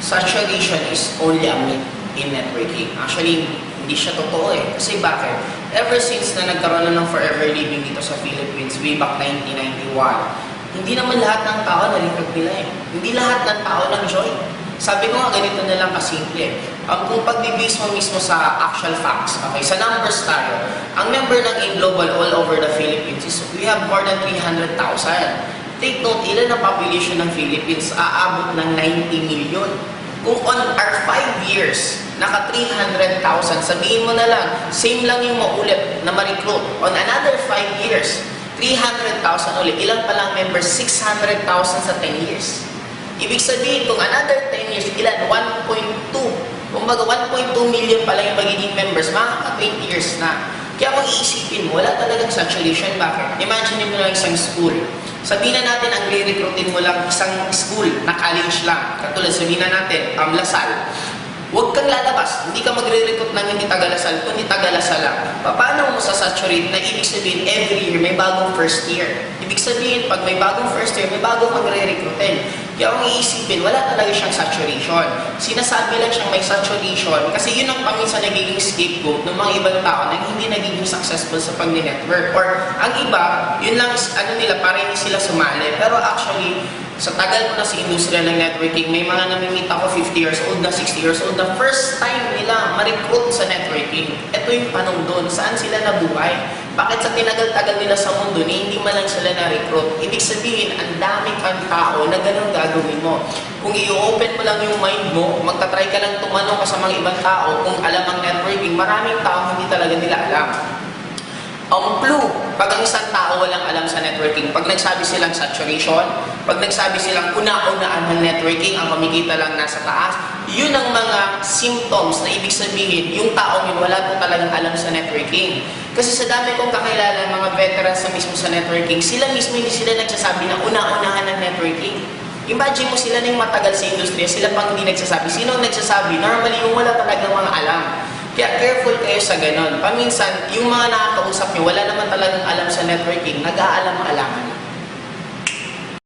saturation is only a myth in networking. Actually, hindi siya totoo eh. Kasi bakit? Ever since na nagkaroon na ng Forever Living dito sa Philippines, way back 1991, hindi naman lahat ng tao nalipag nila eh. Hindi lahat ng tao nag-join. Sabi ko nga, ganito na lang kasimple. Kung pag-base mo mismo sa actual facts, okay, sa numbers tayo, ang member ng A-Global all over the Philippines is we have more than 300,000. Take note, ilan ang population ng Philippines? Aabot ng 90 million. Kung on our 5 years, naka 300,000, sabihin mo na lang, same lang yung maulit na ma-recruit. On another 5 years, 300,000 ulit. Ilan pa lang members? 600,000 sa 10 years. Ibig sabihin, kung another 10 years, ilan? 1.2. Kumbaga, 1.2 million pala yung magiging members, mga 20 years na. Kaya kung iisipin mo, wala talagang saturation. Bakit? Imagine mo lang isang school. Sabihin na natin, ang re-recruitin mo lang isang school na college lang. Katulad, sabihin na natin, Lasal. Huwag kang lalabas. Hindi ka magre-recruit ng hindi taga-Lasal, kundi taga-Lasal lang. Paano mo sasaturate na ibig sabihin every year may bagong first year? Ibig sabihin, pag may bagong first year, may bagong magre-recruitin. Kaya kung iisipin, wala talaga siyang saturation. Sinasabi lang siyang may saturation kasi yun ang paminsan nagiging scapegoat ng mga ibang tao na hindi nagiging successful sa pag-network. Or ang iba, yun lang, nila, para hindi sila sumali. Pero actually, sa tagal ko na sa industriya ng networking, may mga namimit ako 50 years old na 60 years old na first time nila ma-recruit sa networking. Ito yung panong doon. Saan sila nabuhay? Bakit sa tinagal-tagal nila sa mundo ni hindi man lang sila na-recruit? Ibig sabihin, ang dami kang tao na ganun gagawin mo. Kung i-open mo lang yung mind mo, magta-try ka lang tumanong ka sa mga ibang tao kung alam ang networking, maraming tao hindi talaga nila alam. Ang clue, pag ang isang tao walang alam sa networking, pag nagsabi silang saturation, pag nagsabi silang una-unaan ng networking, ang kumikita lang nasa taas, yun ang mga symptoms na ibig sabihin, yung taong yun wala po talagang alam sa networking. Kasi sa dami kong kakilala, mga veterans na mismo sa networking, sila mismo hindi sila nagsasabi na una-unahan ng networking. Imagine mo sila na yung matagal sa industriya, sila pang hindi nagsasabi. Sino ang nagsasabi? Normally, yung wala talagang mga alam. Kaya careful kayo sa ganon. Paminsan, yung mga nakakausap nyo, wala naman talagang alam sa networking, nag-aalam-alaman